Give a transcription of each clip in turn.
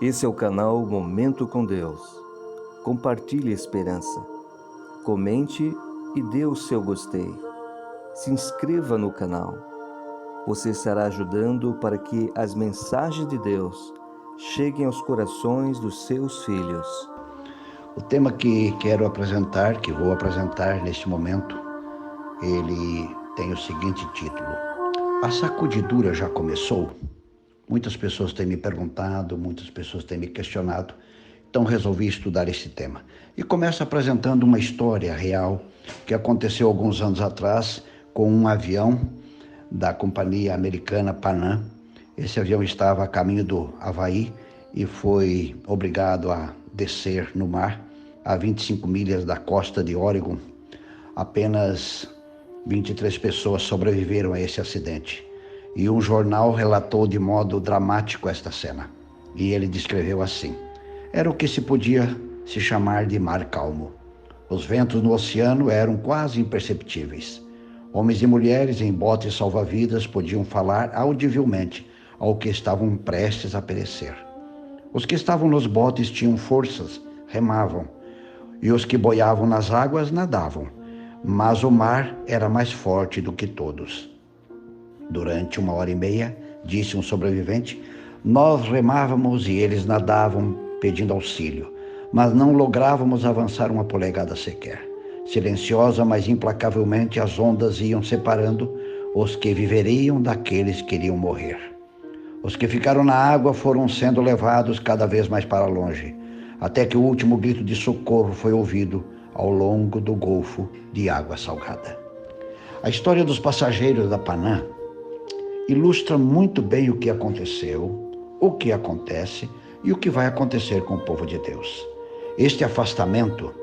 Esse é o canal Momento com Deus. Compartilhe a esperança. Comente e dê o seu gostei. Se inscreva no canal. Você estará ajudando para que as mensagens de Deus cheguem aos corações dos seus filhos. O tema que vou apresentar neste momento, ele tem o seguinte título: A sacudidura já começou? Muitas pessoas têm me perguntado, muitas pessoas têm me questionado, então resolvi estudar esse tema. E começo apresentando uma história real que aconteceu alguns anos atrás com um avião da companhia americana Panam. Esse avião estava a caminho do Havaí e foi obrigado a descer no mar a 25 milhas da costa de Oregon. Apenas 23 pessoas sobreviveram a esse acidente. E um jornal relatou de modo dramático esta cena. E ele descreveu assim: era o que se podia se chamar de mar calmo. Os ventos no oceano eram quase imperceptíveis. Homens e mulheres em botes salva-vidas podiam falar audivelmente ao que estavam prestes a perecer. Os que estavam nos botes tinham forças, remavam, e os que boiavam nas águas nadavam, mas o mar era mais forte do que todos. Durante 1h30, disse um sobrevivente, nós remávamos e eles nadavam pedindo auxílio, mas não lográvamos avançar uma polegada sequer. Silenciosa, mas implacavelmente, as ondas iam separando os que viveriam daqueles que iriam morrer. Os que ficaram na água foram sendo levados cada vez mais para longe, até que o último grito de socorro foi ouvido ao longo do golfo de água salgada. A história dos passageiros da Panam ilustra muito bem o que aconteceu, o que acontece e o que vai acontecer com o povo de Deus. Este afastamento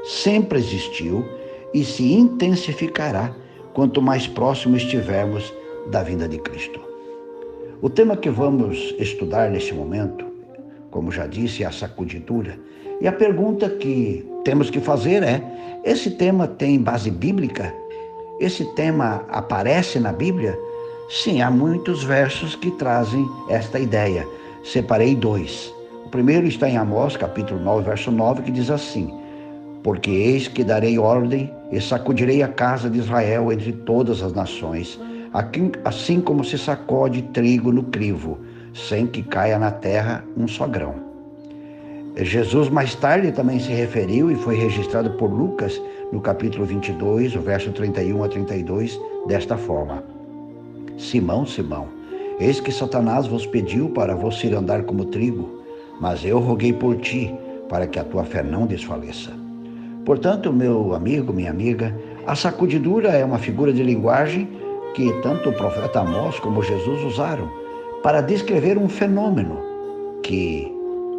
sempre existiu e se intensificará quanto mais próximo estivermos da vinda de Cristo. O tema que vamos estudar neste momento, como já disse, é a sacudidura. E a pergunta que temos que fazer é: esse tema tem base bíblica? Esse tema aparece na Bíblia? Sim, há muitos versos que trazem esta ideia. Separei 2. O primeiro está em Amós, capítulo 9, verso 9, que diz assim: porque eis que darei ordem e sacudirei a casa de Israel entre todas as nações, assim como se sacode trigo no crivo, sem que caia na terra um só grão. Jesus mais tarde também se referiu e foi registrado por Lucas no capítulo 22, o verso 31 a 32, desta forma: Simão, Simão, eis que Satanás vos pediu para vos ir andar como trigo, mas eu roguei por ti, para que a tua fé não desfaleça. Portanto, meu amigo, minha amiga, a sacudidura é uma figura de linguagem que tanto o profeta Amós como Jesus usaram para descrever um fenômeno que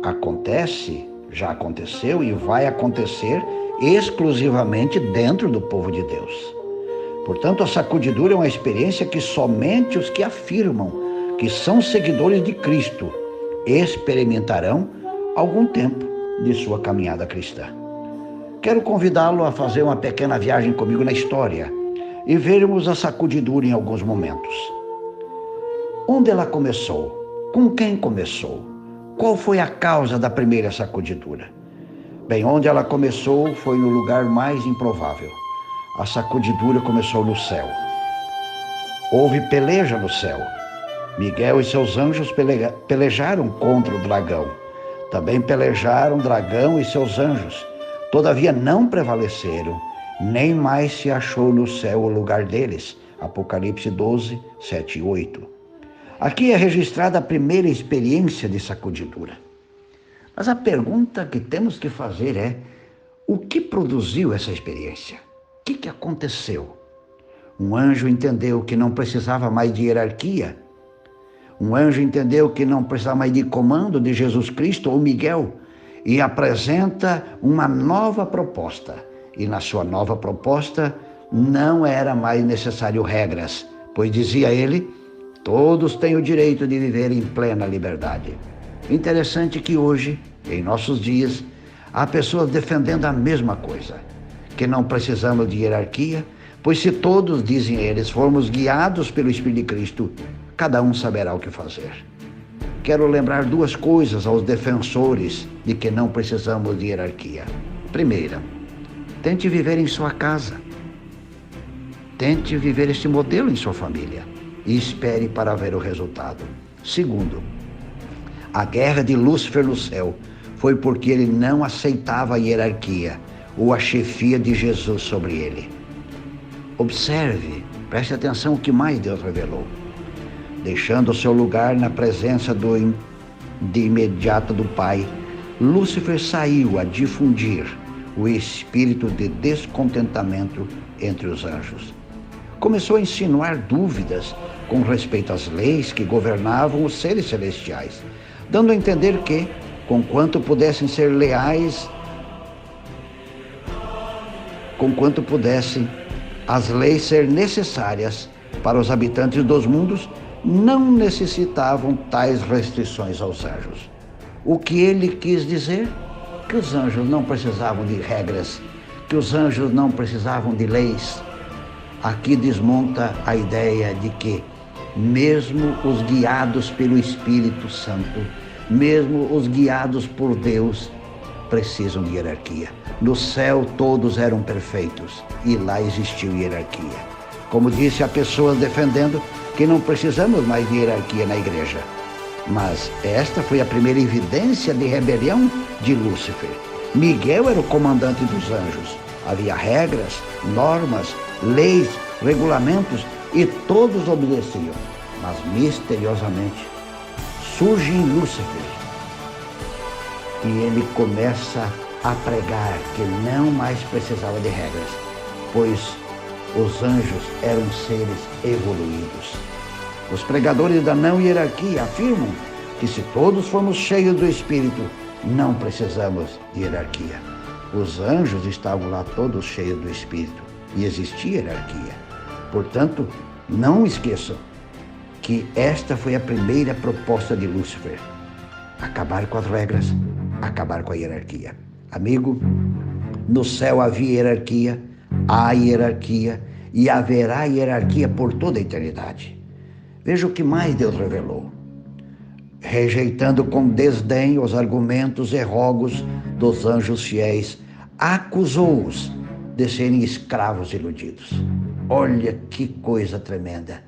acontece, já aconteceu e vai acontecer exclusivamente dentro do povo de Deus. Portanto, a sacudidura é uma experiência que somente os que afirmam que são seguidores de Cristo experimentarão algum tempo de sua caminhada cristã. Quero convidá-lo a fazer uma pequena viagem comigo na história e vermos a sacudidura em alguns momentos. Onde ela começou? Com quem começou? Qual foi a causa da primeira sacudidura? Bem, onde ela começou foi no lugar mais improvável. A sacudidura começou no céu. Houve peleja no céu. Miguel e seus anjos pelejaram contra o dragão. Também pelejaram o dragão e seus anjos. Todavia não prevaleceram, nem mais se achou no céu o lugar deles. Apocalipse 12, 7 e 8. Aqui é registrada a primeira experiência de sacudidura. Mas a pergunta que temos que fazer é: o que produziu essa experiência? O que aconteceu? Um anjo entendeu que não precisava mais de hierarquia. Um anjo entendeu que não precisava mais de comando de Jesus Cristo ou Miguel e apresenta uma nova proposta. E na sua nova proposta não era mais necessário regras, pois dizia ele: todos têm o direito de viver em plena liberdade. Interessante que hoje, em nossos dias, há pessoas defendendo a mesma coisa, que não precisamos de hierarquia, pois se todos, dizem eles, formos guiados pelo Espírito de Cristo, cada um saberá o que fazer. quero lembrar duas coisas aos defensores de que não precisamos de hierarquia. Primeira, tente viver em sua casa. Tente viver este modelo em sua família e espere para ver o resultado. Segundo, a guerra de Lúcifer no céu foi porque ele não aceitava a hierarquia ou a chefia de Jesus sobre ele. Observe, preste atenção o que mais Deus revelou. Deixando o seu lugar na presença de imediato do Pai, Lúcifer saiu a difundir o espírito de descontentamento entre os anjos. Começou a insinuar dúvidas com respeito às leis que governavam os seres celestiais, dando a entender que, conquanto pudessem ser leais, conquanto pudessem as leis ser necessárias para os habitantes dos mundos, não necessitavam tais restrições aos anjos. O que ele quis dizer? Que os anjos não precisavam de regras, que os anjos não precisavam de leis. Aqui desmonta a ideia de que, mesmo os guiados pelo Espírito Santo, mesmo os guiados por Deus, precisam de hierarquia. No céu todos eram perfeitos e lá existiu hierarquia. Como disse, há pessoas defendendo que não precisamos mais de hierarquia na igreja. Mas esta foi a primeira evidência de rebelião de Lúcifer. Miguel era o comandante dos anjos. Havia regras, normas, leis, regulamentos e todos obedeciam. Mas misteriosamente surge em Lúcifer e ele começa a pregar que não mais precisava de regras, pois os anjos eram seres evoluídos. Os pregadores da não hierarquia afirmam que se todos formos cheios do Espírito, não precisamos de hierarquia. Os anjos estavam lá todos cheios do Espírito e existia hierarquia. Portanto, não esqueçam que esta foi a primeira proposta de Lúcifer: acabar com as regras, acabar com a hierarquia. Amigo, no céu havia hierarquia, há hierarquia e haverá hierarquia por toda a eternidade. Veja o que mais Deus revelou. Rejeitando com desdém os argumentos e rogos dos anjos fiéis, acusou-os de serem escravos iludidos. Olha que coisa tremenda.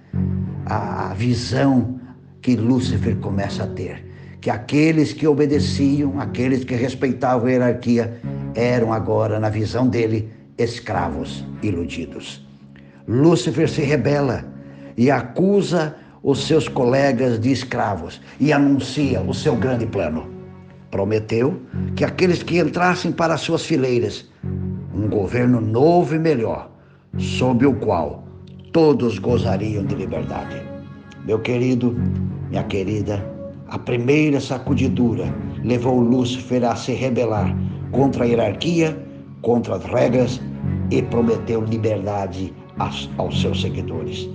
A visão que Lúcifer começa a ter, que aqueles que obedeciam, aqueles que respeitavam a hierarquia, eram agora, na visão dele, escravos iludidos. Lúcifer se rebela e acusa os seus colegas de escravos e anuncia o seu grande plano. Prometeu que aqueles que entrassem para as suas fileiras, um governo novo e melhor, sob o qual todos gozariam de liberdade. Meu querido, minha querida, a primeira sacudidura levou Lúcifer a se rebelar contra a hierarquia, contra as regras e prometeu liberdade aos seus seguidores.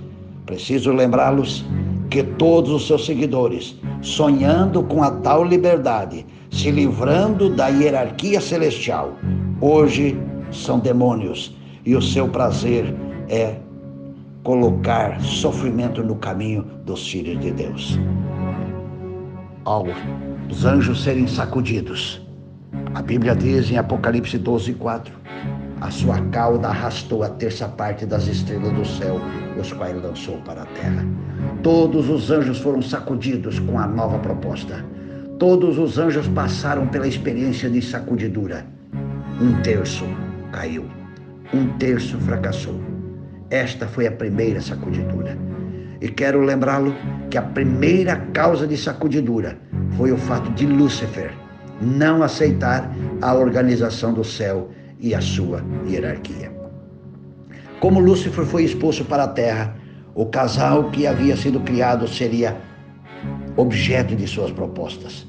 Preciso lembrá-los que todos os seus seguidores, sonhando com a tal liberdade, se livrando da hierarquia celestial, hoje são demônios e o seu prazer é colocar sofrimento no caminho dos filhos de Deus. Ao os anjos serem sacudidos, a Bíblia diz em Apocalipse 12:4, a sua cauda arrastou a terça parte das estrelas do céu, os quais lançou para a terra. Todos os anjos foram sacudidos com a nova proposta. Todos os anjos passaram pela experiência de sacudidura. 1/3 caiu, 1/3 fracassou. Esta foi a primeira sacudidura. E quero lembrá-lo que a primeira causa de sacudidura foi o fato de Lúcifer não aceitar a organização do céu e a sua hierarquia. Como Lúcifer foi expulso para a terra, o casal que havia sido criado seria objeto de suas propostas.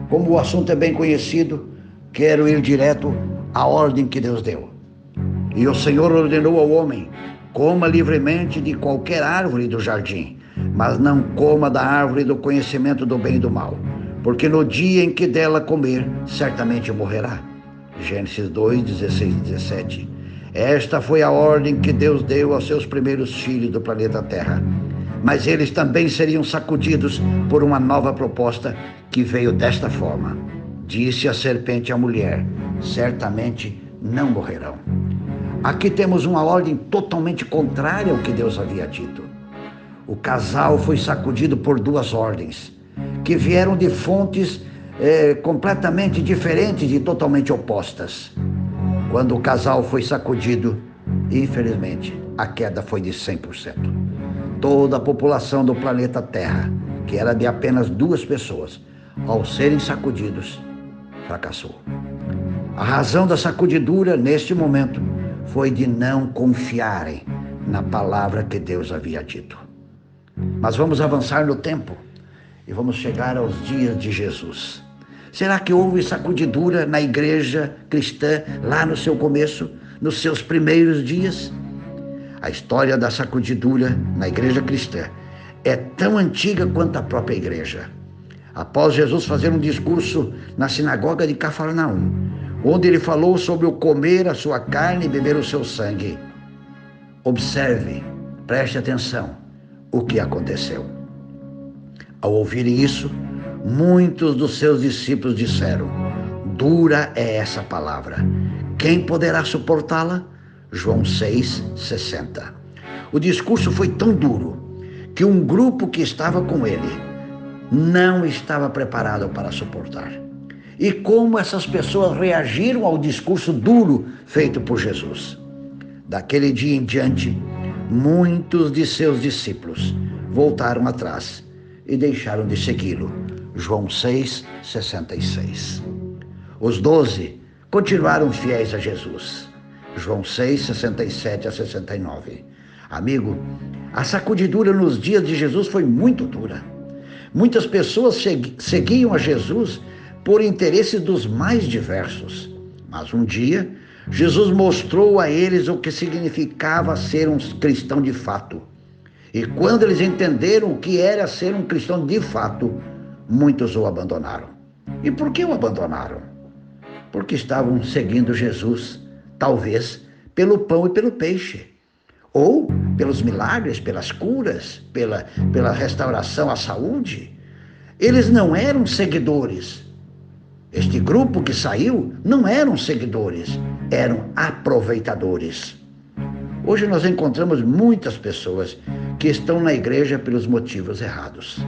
Como o assunto é bem conhecido, quero ir direto à ordem que Deus deu. E o Senhor ordenou ao homem: coma livremente de qualquer árvore do jardim, mas não coma da árvore do conhecimento do bem e do mal, porque no dia em que dela comer, certamente morrerá. Gênesis 2:16 e 17. Esta foi a ordem que Deus deu aos seus primeiros filhos do planeta Terra. mas eles também seriam sacudidos por uma nova proposta que veio desta forma. Disse a serpente à mulher: certamente não morrerão. Aqui temos uma ordem totalmente contrária ao que Deus havia dito. O casal foi sacudido por duas ordens, que vieram de fontes completamente diferentes e totalmente opostas. Quando o casal foi sacudido, infelizmente, a queda foi de 100%. Toda a população do planeta Terra, que era de apenas 2 pessoas, ao serem sacudidos, fracassou. A razão da sacudidura, neste momento, foi de não confiarem na palavra que Deus havia dito. Mas vamos avançar no tempo e vamos chegar aos dias de Jesus. Será que houve sacudidura na igreja cristã lá no seu começo, nos seus primeiros dias? A história da sacudidura na igreja cristã é tão antiga quanto a própria igreja. Após Jesus fazer um discurso na sinagoga de Cafarnaum, onde ele falou sobre o comer a sua carne e beber o seu sangue, observe, preste atenção, o que aconteceu. Ao ouvirem isso, muitos dos seus discípulos disseram: dura é essa palavra, quem poderá suportá-la? João 6,60. O discurso foi tão duro que um grupo que estava com ele não estava preparado para suportar. E como essas pessoas reagiram ao discurso duro feito por Jesus? Daquele dia em diante, muitos de seus discípulos voltaram atrás e deixaram de segui-lo. João 6,66. Os 12 continuaram fiéis a Jesus. João 6,67 a 69. Amigo, a sacudidura nos dias de Jesus foi muito dura. Muitas pessoas seguiam a Jesus por interesses dos mais diversos. Mas um dia, Jesus mostrou a eles o que significava ser um cristão de fato. E quando eles entenderam o que era ser um cristão de fato, muitos o abandonaram. E por que o abandonaram? Porque estavam seguindo Jesus, talvez pelo pão e pelo peixe, ou pelos milagres, pelas curas, pela restauração à saúde. Eles não eram seguidores. Este grupo que saiu não eram seguidores, eram aproveitadores. Hoje nós encontramos muitas pessoas que estão na igreja pelos motivos errados.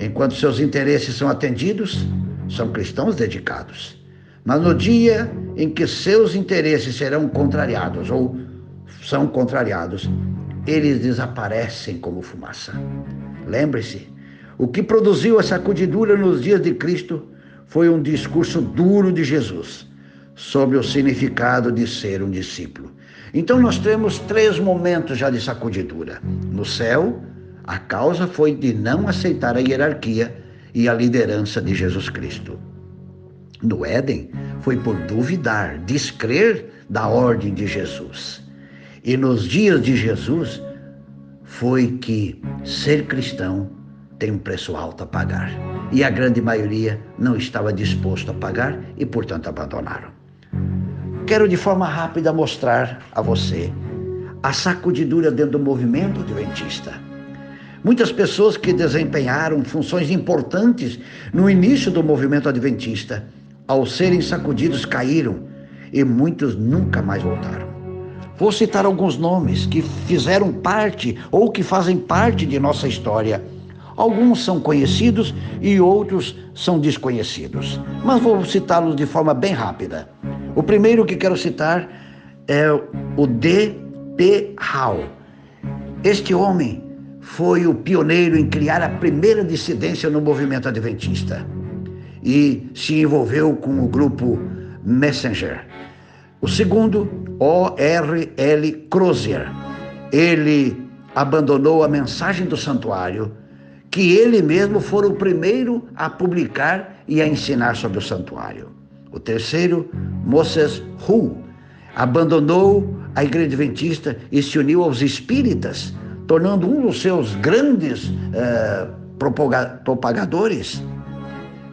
Enquanto seus interesses são atendidos, são cristãos dedicados. Mas no dia em que seus interesses serão contrariados ou são contrariados, eles desaparecem como fumaça. Lembre-se, o que produziu a sacudidura nos dias de Cristo foi um discurso duro de Jesus sobre o significado de ser um discípulo. Então nós temos 3 momentos já de sacudidura. No céu, a causa foi de não aceitar a hierarquia e a liderança de Jesus Cristo. No Éden, foi por duvidar, descrer da ordem de Jesus. E nos dias de Jesus, foi que ser cristão tem um preço alto a pagar. E a grande maioria não estava disposto a pagar e, portanto, abandonaram. Quero de forma rápida mostrar a você a sacudidura dentro do movimento adventista. Muitas pessoas que desempenharam funções importantes no início do movimento adventista, ao serem sacudidos, caíram e muitos nunca mais voltaram. Vou citar alguns nomes que fizeram parte ou que fazem parte de nossa história. Alguns são conhecidos e outros são desconhecidos, mas vou citá-los de forma bem rápida. O primeiro que quero citar é o D.P. Howe. Este homem foi o pioneiro em criar a primeira dissidência no movimento adventista e se envolveu com o grupo Messenger. O segundo, O.R.L. Crozier. Ele abandonou a mensagem do santuário, que ele mesmo foi o primeiro a publicar e a ensinar sobre o santuário. O terceiro, Moses Hu, abandonou a igreja adventista e se uniu aos espíritas, tornando um dos seus grandes propagadores.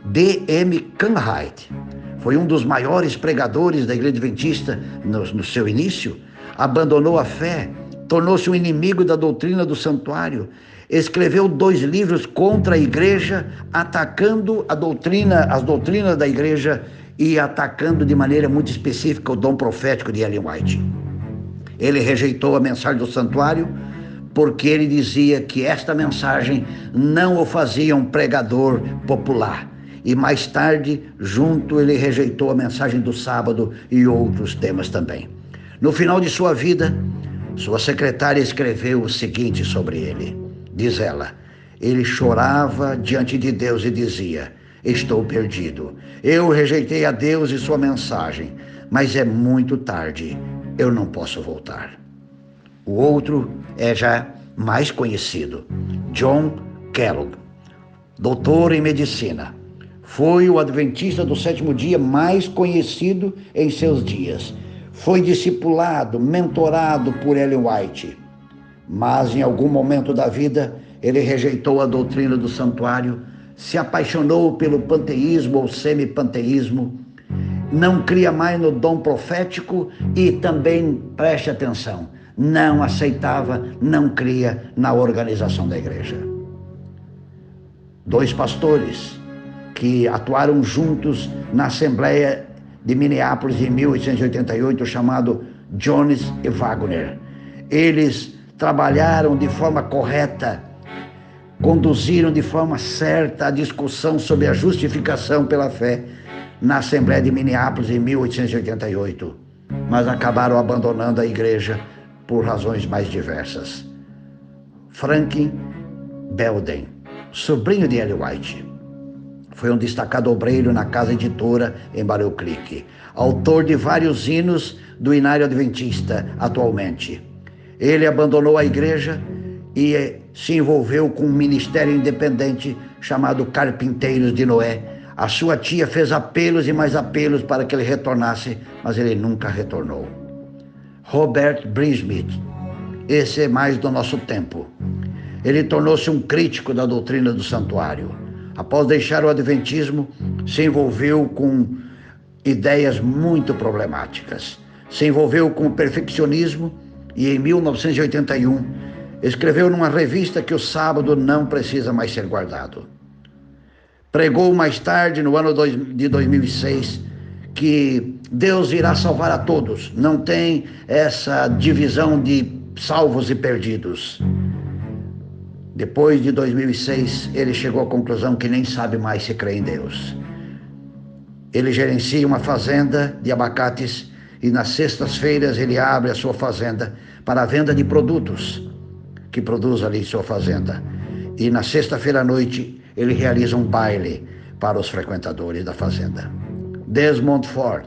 D.M. Canhite foi um dos maiores pregadores da igreja adventista no seu início, abandonou a fé, tornou-se um inimigo da doutrina do santuário. escreveu 2 livros contra a igreja, atacando as doutrinas da igreja e atacando de maneira muito específica o dom profético de Ellen White. Ele rejeitou a mensagem do santuário porque ele dizia que esta mensagem não o fazia um pregador popular. E mais tarde, junto, ele rejeitou a mensagem do sábado e outros temas também. No final de sua vida, sua secretária escreveu o seguinte sobre ele. Diz ela: ele chorava diante de Deus e dizia: estou perdido. Eu rejeitei a Deus e sua mensagem, mas é muito tarde. Eu não posso voltar. O outro é já mais conhecido, John Kellogg, doutor em medicina. Foi o adventista do 7º dia mais conhecido em seus dias. Foi discipulado, mentorado por Ellen White. Mas em algum momento da vida, ele rejeitou a doutrina do santuário, se apaixonou pelo panteísmo ou semipanteísmo, não cria mais no dom profético e também, preste atenção, não aceitava, não cria na organização da igreja. 2 pastores que atuaram juntos na Assembleia de Minneapolis em 1888, chamado Jones e Wagner. Eles trabalharam de forma correta, conduziram de forma certa a discussão sobre a justificação pela fé na Assembleia de Minneapolis em 1888, mas acabaram abandonando a igreja por razões mais diversas. Franklin Belden, sobrinho de Ellen White, foi um destacado obreiro na casa editora em Battle Creek, autor de vários hinos do Inário Adventista atualmente. Ele abandonou a igreja e se envolveu com um ministério independente chamado Carpinteiros de Noé. A sua tia fez apelos e mais apelos para que ele retornasse, mas ele nunca retornou. Robert Brinsmith, esse é mais do nosso tempo. Ele tornou-se um crítico da doutrina do santuário. Após deixar o adventismo, se envolveu com ideias muito problemáticas. Se envolveu com o perfeccionismo e em 1981 escreveu numa revista que o sábado não precisa mais ser guardado. Pregou mais tarde, no ano de 2006, que Deus irá salvar a todos. Não tem essa divisão de salvos e perdidos. Depois de 2006, ele chegou à conclusão que nem sabe mais se crê em Deus. Ele gerencia uma fazenda de abacates e nas sextas-feiras ele abre a sua fazenda para a venda de produtos que produz ali em sua fazenda. E na sexta-feira à noite ele realiza um baile para os frequentadores da fazenda. Desmond Ford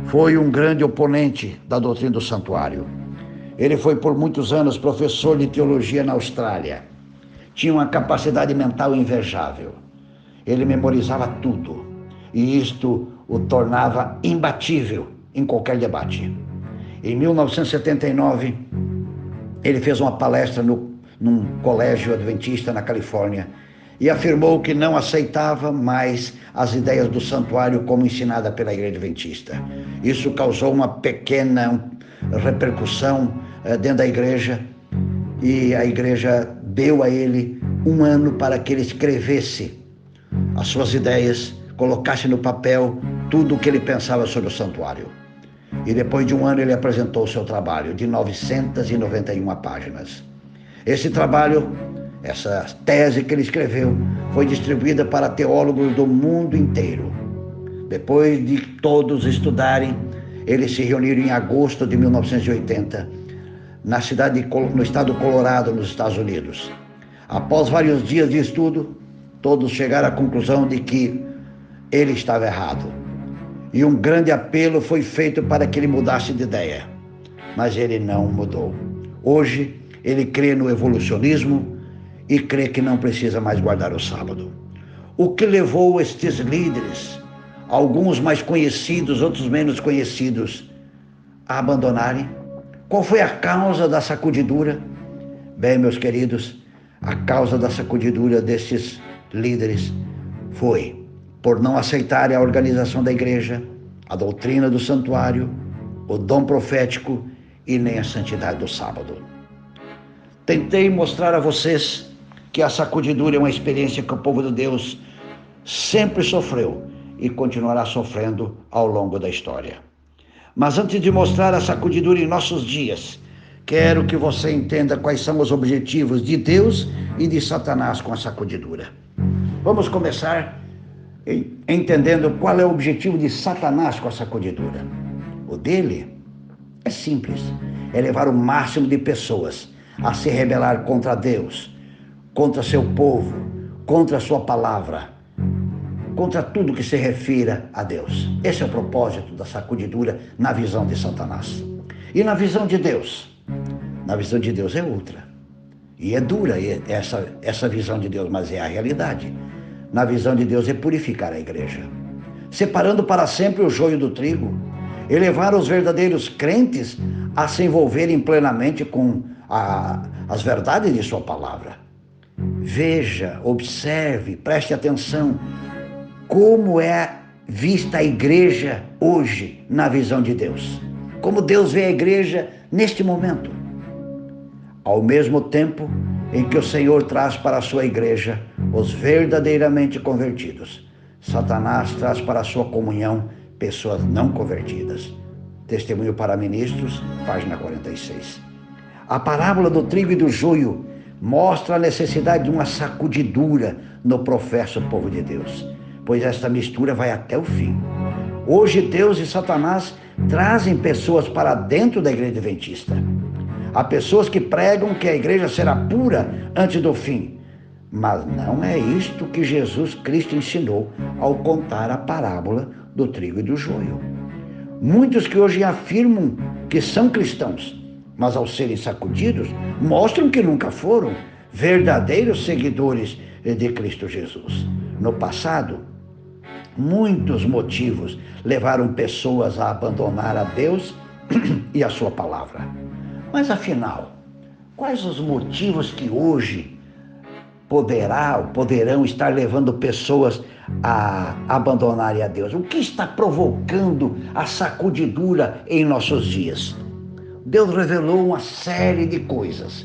foi um grande oponente da doutrina do santuário. Ele foi por muitos anos professor de teologia na Austrália. Tinha uma capacidade mental invejável. Ele memorizava tudo e isto o tornava imbatível em qualquer debate. Em 1979, ele fez uma palestra num colégio adventista na Califórnia e afirmou que não aceitava mais as ideias do santuário como ensinada pela igreja adventista. Isso causou uma pequena repercussão dentro da igreja e a igreja deu a ele 1 ano para que ele escrevesse as suas ideias, colocasse no papel tudo o que ele pensava sobre o santuário. E depois de 1 ano ele apresentou o seu trabalho de 991 páginas. Esse trabalho, essa tese que ele escreveu, foi distribuída para teólogos do mundo inteiro. Depois de todos estudarem, eles se reuniram em agosto de 1980, no estado do Colorado, nos Estados Unidos. Após vários dias de estudo, todos chegaram à conclusão de que ele estava errado. E um grande apelo foi feito para que ele mudasse de ideia. Mas ele não mudou. Hoje, ele crê no evolucionismo e crê que não precisa mais guardar o sábado. O que levou estes líderes, alguns mais conhecidos, outros menos conhecidos, a abandonarem? Qual foi a causa da sacudidura? Bem, meus queridos, a causa da sacudidura destes líderes foi por não aceitarem a organização da igreja, a doutrina do santuário, o dom profético e nem a santidade do sábado. Tentei mostrar a vocês que a sacudidura é uma experiência que o povo de Deus sempre sofreu e continuará sofrendo ao longo da história. Mas antes de mostrar a sacudidura em nossos dias, quero que você entenda quais são os objetivos de Deus e de Satanás com a sacudidura. Vamos começar entendendo qual é o objetivo de Satanás com a sacudidura. O dele é simples, é levar o máximo de pessoas a se rebelar contra Deus, contra seu povo, contra a sua palavra, contra tudo que se refira a Deus. Esse é o propósito da sacudidura na visão de Satanás. E na visão de Deus? Na visão de Deus é outra. E é dura essa visão de Deus, mas é a realidade. Na visão de Deus é purificar a igreja, separando para sempre o joio do trigo, e levar os verdadeiros crentes a se envolverem plenamente com as verdades de sua palavra. Veja, observe, preste atenção como é vista a igreja hoje na visão de Deus. Como Deus vê a igreja neste momento. Ao mesmo tempo em que o Senhor traz para a sua igreja os verdadeiramente convertidos, Satanás traz para a sua comunhão pessoas não convertidas. Testemunho para Ministros, página 46. A parábola do trigo e do joio mostra a necessidade de uma sacudidura no professo povo de Deus, pois esta mistura vai até o fim. Hoje Deus e Satanás trazem pessoas para dentro da igreja adventista. Há pessoas que pregam que a igreja será pura antes do fim, mas não é isto que Jesus Cristo ensinou ao contar a parábola do trigo e do joio. Muitos que hoje afirmam que são cristãos, mas ao serem sacudidos, mostram que nunca foram verdadeiros seguidores de Cristo Jesus. No passado, muitos motivos levaram pessoas a abandonar a Deus e a sua palavra. Mas afinal, quais os motivos que hoje poderão estar levando pessoas a abandonarem a Deus? O que está provocando a sacudidura em nossos dias? Deus revelou uma série de coisas.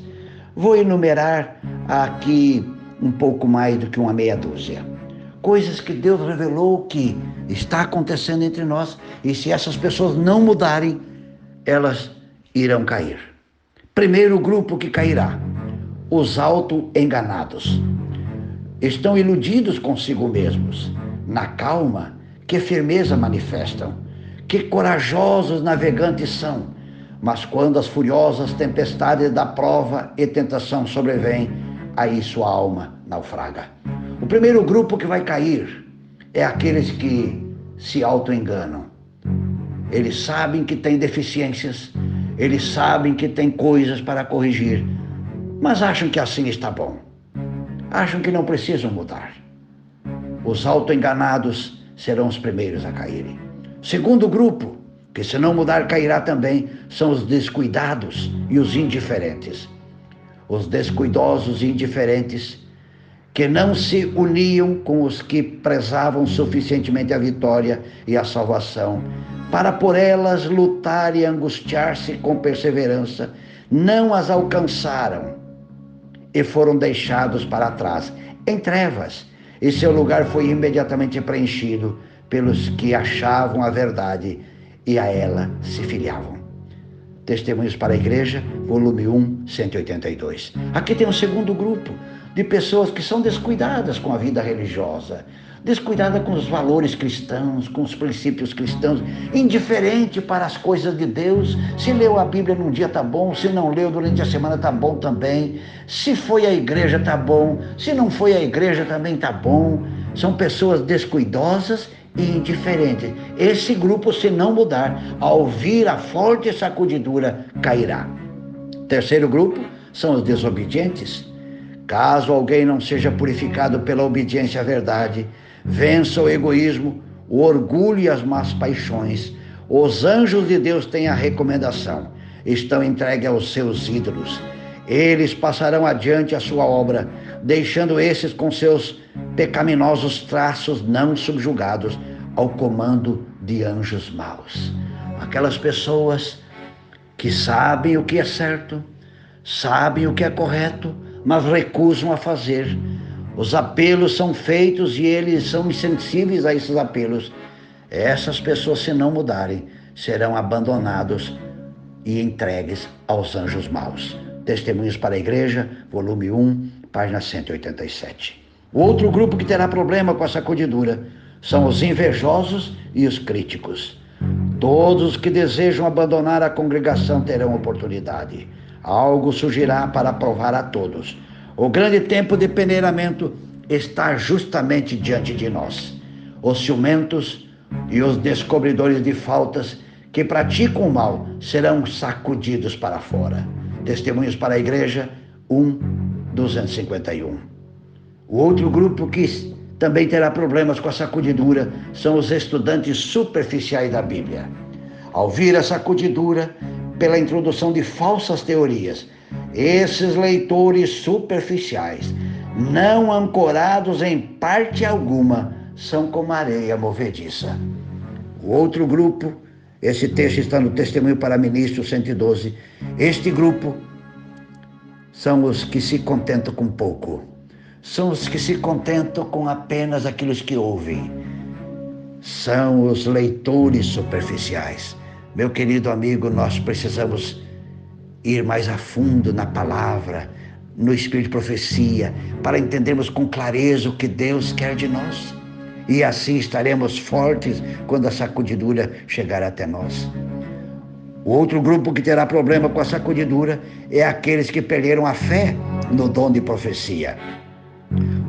Vou enumerar aqui um pouco mais do que uma meia dúzia. Coisas que Deus revelou que está acontecendo entre nós, e se essas pessoas não mudarem, elas irão cair. Primeiro grupo que cairá: os auto-enganados. Estão iludidos consigo mesmos. Na calma, que firmeza manifestam. Que corajosos navegantes são. Mas quando as furiosas tempestades da prova e tentação sobrevêm, aí sua alma naufraga. O primeiro grupo que vai cair é aqueles que se auto-enganam. Eles sabem que têm deficiências, eles sabem que têm coisas para corrigir, mas acham que assim está bom. Acham que não precisam mudar. Os auto-enganados serão os primeiros a caírem. Segundo grupo, que se não mudar cairá também, são os descuidados e os indiferentes. Os descuidosos e indiferentes que não se uniam com os que prezavam suficientemente a vitória e a salvação, para por elas lutar e angustiar-se com perseverança, não as alcançaram e foram deixados para trás, em trevas, e seu lugar foi imediatamente preenchido pelos que achavam a verdade e a ela se filiavam. Testemunhos para a Igreja, volume 1, 182. Aqui tem um segundo grupo de pessoas que são descuidadas com a vida religiosa, descuidada com os valores cristãos, com os princípios cristãos, indiferente para as coisas de Deus. Se leu a Bíblia num dia tá bom, se não leu durante a semana tá bom também, se foi à igreja tá bom, se não foi à igreja também tá bom. São pessoas descuidosas e indiferentes. Esse grupo, se não mudar, ao vir a forte sacudidura, cairá. Terceiro grupo são os desobedientes. Caso alguém não seja purificado pela obediência à verdade, vença o egoísmo, o orgulho e as más paixões, os anjos de Deus têm a recomendação: estão entregues aos seus ídolos. Eles passarão adiante a sua obra, deixando esses com seus pecaminosos traços não subjugados ao comando de anjos maus. Aquelas pessoas que sabem o que é certo, sabem o que é correto, mas recusam a fazer. Os apelos são feitos e eles são insensíveis a esses apelos. Essas pessoas, se não mudarem, serão abandonados e entregues aos anjos maus. Testemunhos para a Igreja, volume 1, página 187. O outro grupo que terá problema com a sacudidura são os invejosos e os críticos. Todos os que desejam abandonar a congregação terão oportunidade. Algo surgirá para provar a todos. O grande tempo de peneiramento está justamente diante de nós. Os ciumentos e os descobridores de faltas que praticam o mal serão sacudidos para fora. Testemunhos para a Igreja, 1:251. O outro grupo que também terá problemas com a sacudidura são os estudantes superficiais da Bíblia. Ao vir a sacudidura pela introdução de falsas teorias, esses leitores superficiais, não ancorados em parte alguma, são como areia movediça. O outro grupo, esse texto está no Testemunho para Ministros 112, este grupo são os que se contentam com pouco. São os que se contentam com apenas aquilo que ouvem. São os leitores superficiais. Meu querido amigo, nós precisamos ir mais a fundo na palavra, no espírito de profecia, para entendermos com clareza o que Deus quer de nós. E assim estaremos fortes quando a sacudidura chegar até nós. O outro grupo que terá problema com a sacudidura é aqueles que perderam a fé no dom de profecia.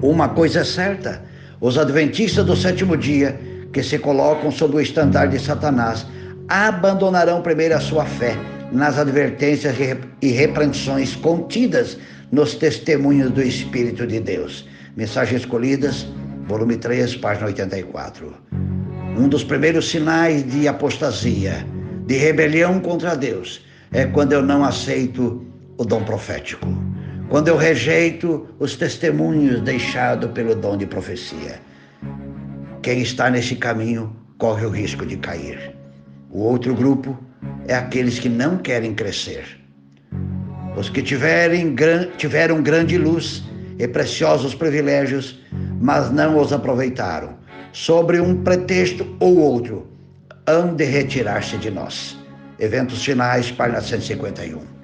Uma coisa é certa, os adventistas do sétimo dia, que se colocam sob o estandarte de Satanás, abandonarão primeiro a sua fé nas advertências e repreensões contidas nos testemunhos do Espírito de Deus. Mensagens Escolhidas, volume 3, página 84. Um dos primeiros sinais de apostasia, de rebelião contra Deus, é quando eu não aceito o dom profético. Quando eu rejeito os testemunhos deixados pelo dom de profecia. Quem está nesse caminho corre o risco de cair. O outro grupo é aqueles que não querem crescer. Os que tiveram grande luz e preciosos privilégios, mas não os aproveitaram, sobre um pretexto ou outro, hão de retirar-se de nós. Eventos Finais, página 151.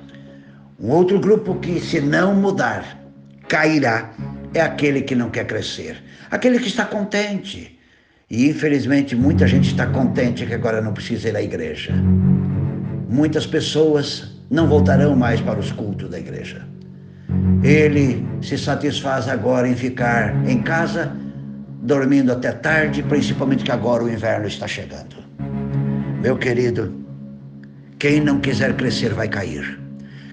Um outro grupo que, se não mudar, cairá, é aquele que não quer crescer, aquele que está contente. E infelizmente muita gente está contente que agora não precisa ir à igreja. Muitas pessoas não voltarão mais para os cultos da igreja. Ele se satisfaz agora em ficar em casa, dormindo até tarde, principalmente que agora o inverno está chegando. Meu querido, quem não quiser crescer vai cair.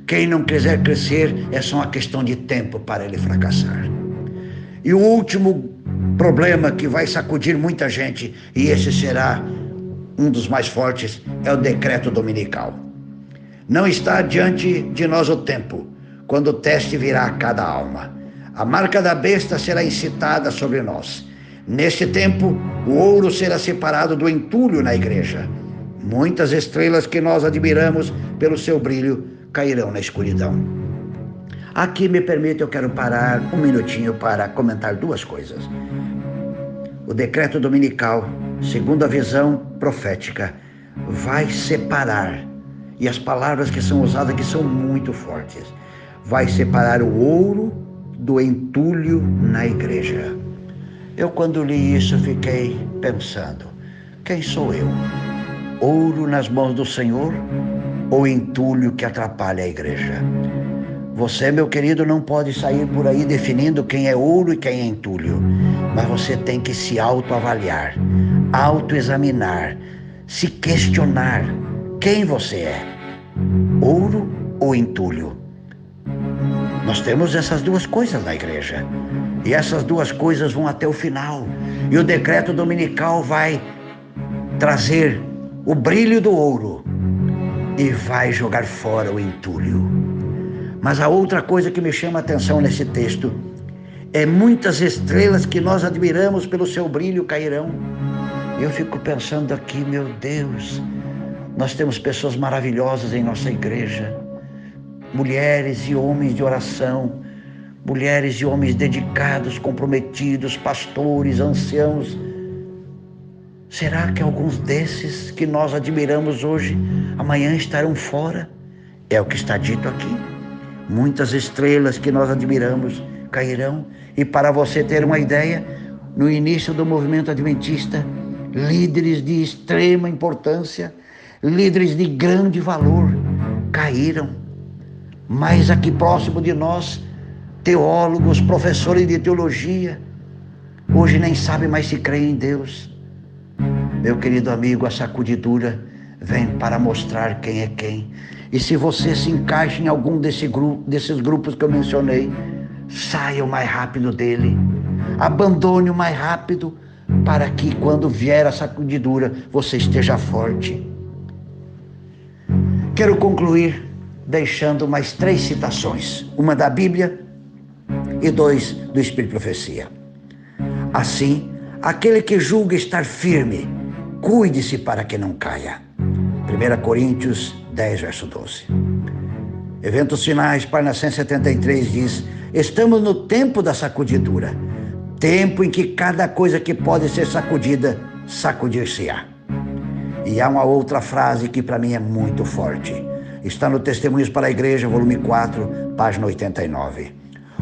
Quem não quiser crescer é só uma questão de tempo para ele fracassar. E o último problema que vai sacudir muita gente, e esse será um dos mais fortes, é o decreto dominical. Não está diante de nós o tempo, quando o teste virá a cada alma. A marca da besta será incitada sobre nós. Neste tempo, o ouro será separado do entulho na igreja. Muitas estrelas que nós admiramos pelo seu brilho cairão na escuridão. Aqui me permite, eu quero parar um minutinho para comentar duas coisas. O decreto dominical, segundo a visão profética, vai separar, e as palavras que são usadas aqui são muito fortes, vai separar o ouro do entulho na igreja. Eu, quando li isso, fiquei pensando, quem sou eu? Ouro nas mãos do Senhor ou entulho que atrapalha a igreja? Você, meu querido, não pode sair por aí definindo quem é ouro e quem é entulho, mas você tem que se autoavaliar, autoexaminar, se questionar quem você é, ouro ou entulho. Nós temos essas duas coisas na igreja, e essas duas coisas vão até o final, e o decreto dominical vai trazer o brilho do ouro e vai jogar fora o entulho. Mas a outra coisa que me chama a atenção nesse texto é muitas estrelas que nós admiramos pelo seu brilho cairão. Eu fico pensando aqui, meu Deus, nós temos pessoas maravilhosas em nossa igreja, mulheres e homens de oração, mulheres e homens dedicados, comprometidos, pastores, anciãos. Será que alguns desses que nós admiramos hoje, amanhã estarão fora? É o que está dito aqui. Muitas estrelas que nós admiramos cairão. E para você ter uma ideia, no início do movimento adventista, líderes de extrema importância, líderes de grande valor, caíram. Mas aqui próximo de nós, teólogos, professores de teologia, hoje nem sabem mais se creem em Deus. Meu querido amigo, a sacudidura vem para mostrar quem é quem. E se você se encaixa em algum desses grupos que eu mencionei, saia o mais rápido dele. Abandone o mais rápido, para que quando vier a sacudidura, você esteja forte. Quero concluir deixando mais 3 citações. Uma da Bíblia e 2 do Espírito de Profecia. Assim, aquele que julga estar firme, cuide-se para que não caia. 1 Coríntios 10, verso 12. Eventos Finais, página 173 diz: estamos no tempo da sacudidura, tempo em que cada coisa que pode ser sacudida, sacudir-se-á. E há uma outra frase que para mim é muito forte. Está no Testemunhos para a Igreja, volume 4, página 89.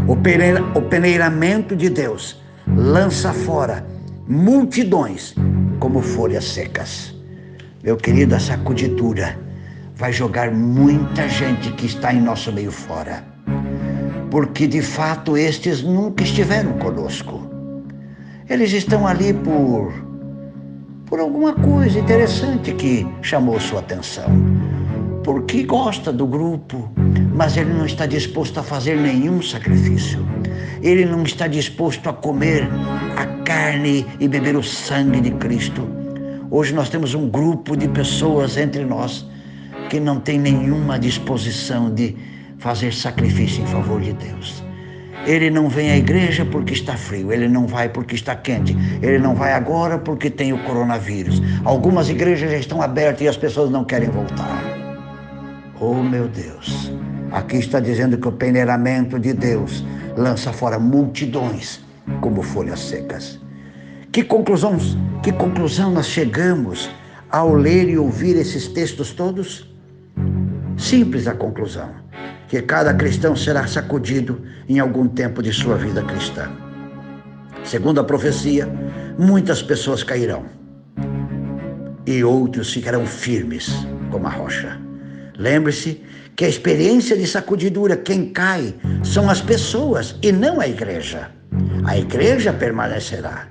O peneiramento de Deus lança fora multidões como folhas secas. Meu querido, a sacudidura vai jogar muita gente que está em nosso meio fora, porque de fato estes nunca estiveram conosco. Eles estão ali por alguma coisa interessante que chamou sua atenção, porque gosta do grupo, mas ele não está disposto a fazer nenhum sacrifício. Ele não está disposto a comer a carne e beber o sangue de Cristo. Hoje nós temos um grupo de pessoas entre nós que não tem nenhuma disposição de fazer sacrifício em favor de Deus. Ele não vem à igreja porque está frio, ele não vai porque está quente, ele não vai agora porque tem o coronavírus. Algumas igrejas já estão abertas e as pessoas não querem voltar. Oh, meu Deus, aqui está dizendo que o peneiramento de Deus lança fora multidões como folhas secas. Que conclusão nós chegamos ao ler e ouvir esses textos todos? Simples a conclusão, que cada cristão será sacudido em algum tempo de sua vida cristã. Segundo a profecia, muitas pessoas cairão e outros ficarão firmes como a rocha. Lembre-se que a experiência de sacudidura, quem cai, são as pessoas e não a igreja. A igreja permanecerá,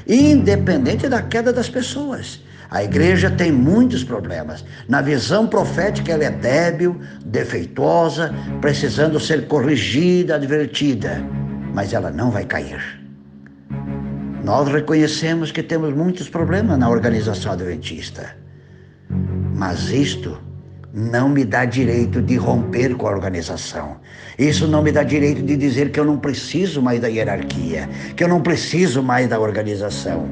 independente da queda das pessoas. A igreja tem muitos problemas. Na visão profética, ela é débil, defeituosa, precisando ser corrigida, advertida, mas ela não vai cair. Nós reconhecemos que temos muitos problemas na organização adventista, mas isto não me dá direito de romper com a organização. Isso não me dá direito de dizer que eu não preciso mais da hierarquia, que eu não preciso mais da organização.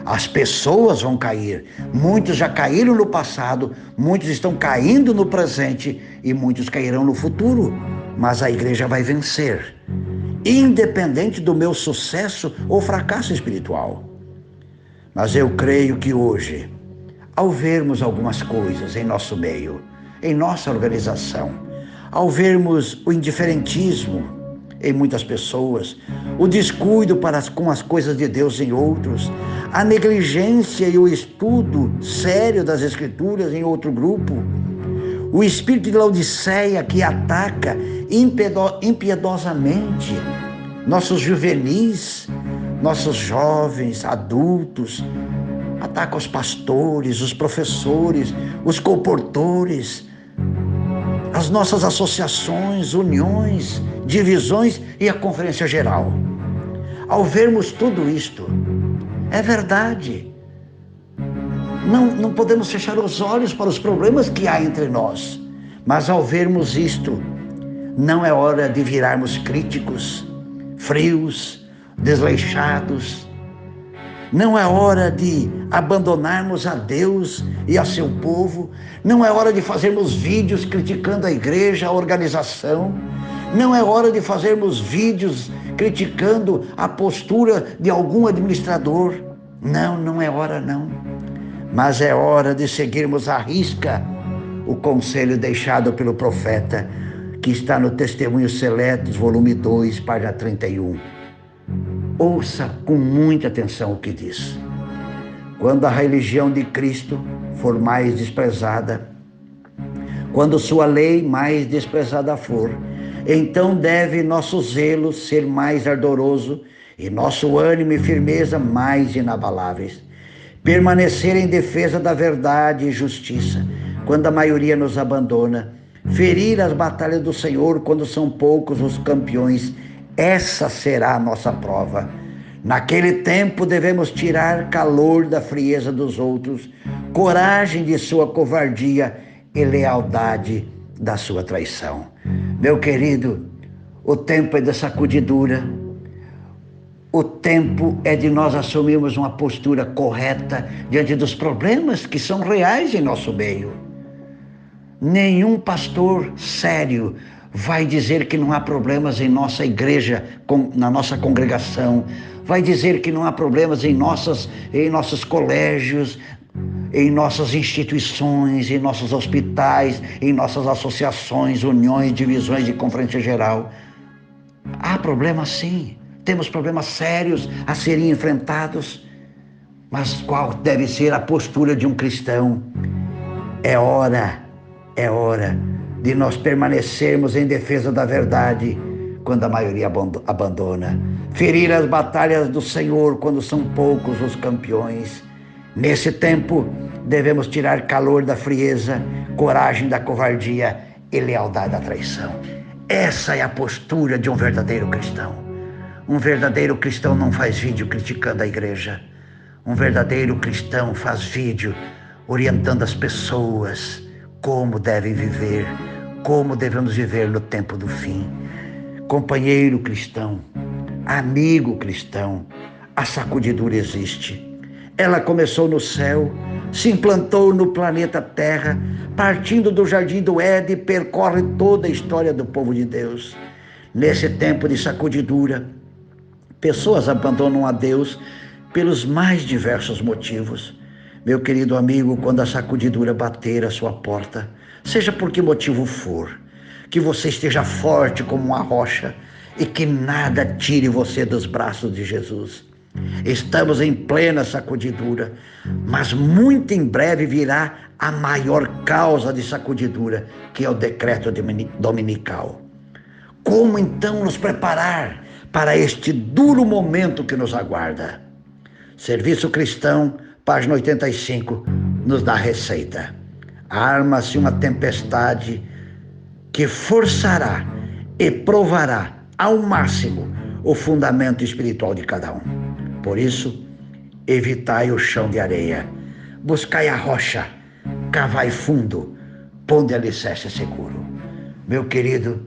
As pessoas vão cair. Muitos já caíram no passado, muitos estão caindo no presente e muitos cairão no futuro. Mas a igreja vai vencer, independente do meu sucesso ou fracasso espiritual. Mas eu creio que hoje, ao vermos algumas coisas em nosso meio, em nossa organização, ao vermos o indiferentismo em muitas pessoas, o descuido com as coisas de Deus em outros, a negligência e o estudo sério das Escrituras em outro grupo, o espírito de Laodiceia que ataca impiedosamente nossos juvenis, nossos jovens, adultos, ataca os pastores, os professores, os comportores, as nossas associações, uniões, divisões e a Conferência Geral. Ao vermos tudo isto, é verdade, não podemos fechar os olhos para os problemas que há entre nós, mas ao vermos isto, não é hora de virarmos críticos, frios, desleixados. Não é hora de abandonarmos a Deus e a seu povo. Não é hora de fazermos vídeos criticando a igreja, a organização. Não é hora de fazermos vídeos criticando a postura de algum administrador. Não, não é hora não. Mas é hora de seguirmos à risca o conselho deixado pelo profeta, que está no Testemunhos Seletos, volume 2, página 31. Ouça com muita atenção o que diz. Quando a religião de Cristo for mais desprezada, quando sua lei mais desprezada for, então deve nosso zelo ser mais ardoroso e nosso ânimo e firmeza mais inabaláveis. Permanecer em defesa da verdade e justiça, quando a maioria nos abandona. Ferir as batalhas do Senhor quando são poucos os campeões. Essa será a nossa prova. Naquele tempo devemos tirar calor da frieza dos outros, coragem de sua covardia e lealdade da sua traição. Meu querido, o tempo é de sacudidura. O tempo é de nós assumirmos uma postura correta diante dos problemas que são reais em nosso meio. Nenhum pastor sério vai dizer que não há problemas em nossa igreja, na nossa congregação, vai dizer que não há problemas em nossos colégios, em nossas instituições, em nossos hospitais, em nossas associações, uniões, divisões de conferência geral. Há problemas sim, temos problemas sérios a serem enfrentados, mas qual deve ser a postura de um cristão? É hora de nós permanecermos em defesa da verdade quando a maioria abandona. Ferir as batalhas do Senhor quando são poucos os campeões. Nesse tempo, devemos tirar calor da frieza, coragem da covardia e lealdade da traição. Essa é a postura de um verdadeiro cristão. Um verdadeiro cristão não faz vídeo criticando a igreja. Um verdadeiro cristão faz vídeo orientando as pessoas como devem viver, como devemos viver no tempo do fim. Companheiro cristão, amigo cristão, a sacudidura existe. Ela começou no céu, se implantou no planeta Terra, partindo do Jardim do Éden, percorre toda a história do povo de Deus. Nesse tempo de sacudidura, pessoas abandonam a Deus pelos mais diversos motivos. Meu querido amigo, quando a sacudidura bater a sua porta, seja por que motivo for, que você esteja forte como uma rocha e que nada tire você dos braços de Jesus. Estamos em plena sacudidura, mas muito em breve virá a maior causa de sacudidura, que é o decreto dominical. Como então nos preparar para este duro momento que nos aguarda? Serviço Cristão, página 85, nos dá a receita. Arma-se uma tempestade que forçará e provará ao máximo o fundamento espiritual de cada um. Por isso, evitai o chão de areia, buscai a rocha, cavai fundo, ponde alicerce seguro. Meu querido,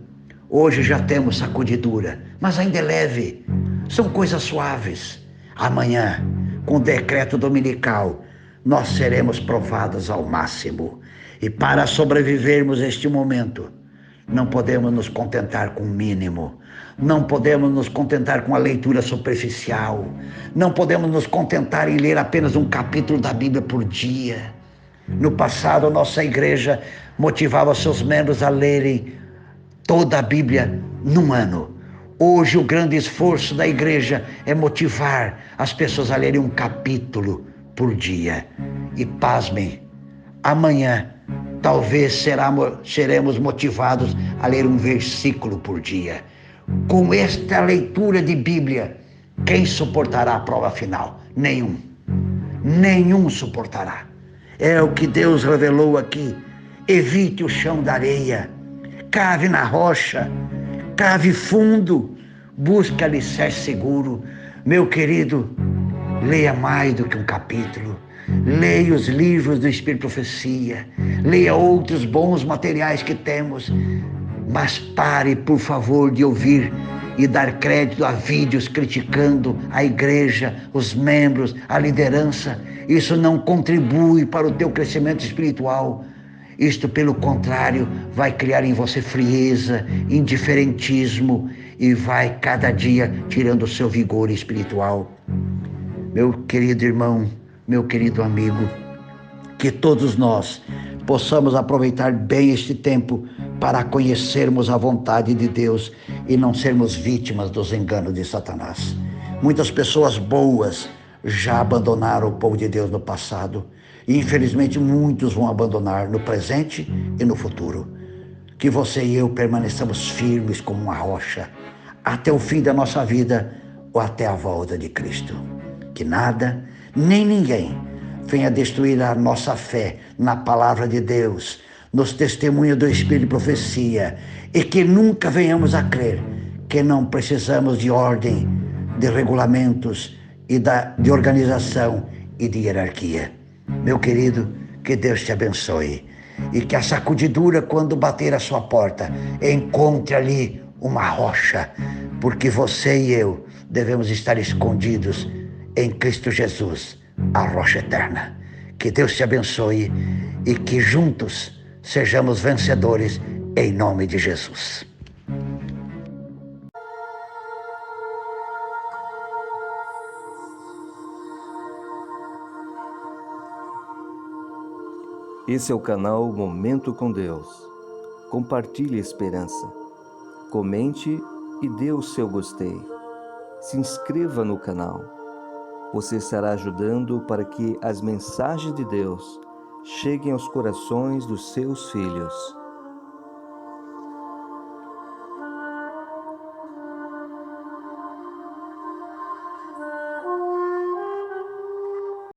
hoje já temos sacudidura, mas ainda é leve, são coisas suaves. Amanhã, com o decreto dominical, nós seremos provados ao máximo. E para sobrevivermos a este momento, não podemos nos contentar com o mínimo. Não podemos nos contentar com a leitura superficial. Não podemos nos contentar em ler apenas um capítulo da Bíblia por dia. No passado, a nossa igreja motivava seus membros a lerem toda a Bíblia num ano. Hoje, o grande esforço da igreja é motivar as pessoas a lerem um capítulo por dia. E pasmem, amanhã talvez seremos motivados a ler um versículo por dia. Com esta leitura de Bíblia, quem suportará a prova final? Nenhum. Nenhum suportará. É o que Deus revelou aqui. Evite o chão da areia. Cave na rocha. Cave fundo. Busque alicerce seguro. Meu querido, leia mais do que um capítulo. Leia os livros do Espírito Profecia. Leia outros bons materiais que temos. Mas pare, por favor, de ouvir e dar crédito a vídeos criticando a igreja, os membros, a liderança. Isso não contribui para o teu crescimento espiritual. Isto, pelo contrário, vai criar em você frieza, indiferentismo e vai cada dia tirando o seu vigor espiritual. Meu querido irmão, meu querido amigo, que todos nós possamos aproveitar bem este tempo para conhecermos a vontade de Deus e não sermos vítimas dos enganos de Satanás. Muitas pessoas boas já abandonaram o povo de Deus no passado e infelizmente muitos vão abandonar no presente e no futuro. Que você e eu permaneçamos firmes como uma rocha até o fim da nossa vida ou até a volta de Cristo. Que nada, nem ninguém venha destruir a nossa fé na palavra de Deus, nos testemunhos do Espírito de profecia, e que nunca venhamos a crer que não precisamos de ordem, de regulamentos e de organização e de hierarquia. Meu querido, que Deus te abençoe e que a sacudidura, quando bater a sua porta, encontre ali uma rocha, porque você e eu devemos estar escondidos em Cristo Jesus, a rocha eterna. Que Deus te abençoe e que juntos sejamos vencedores em nome de Jesus. Esse é o canal Momento com Deus. Compartilhe a esperança. Comente e dê o seu gostei. Se inscreva no canal. Você estará ajudando para que as mensagens de Deus cheguem aos corações dos seus filhos.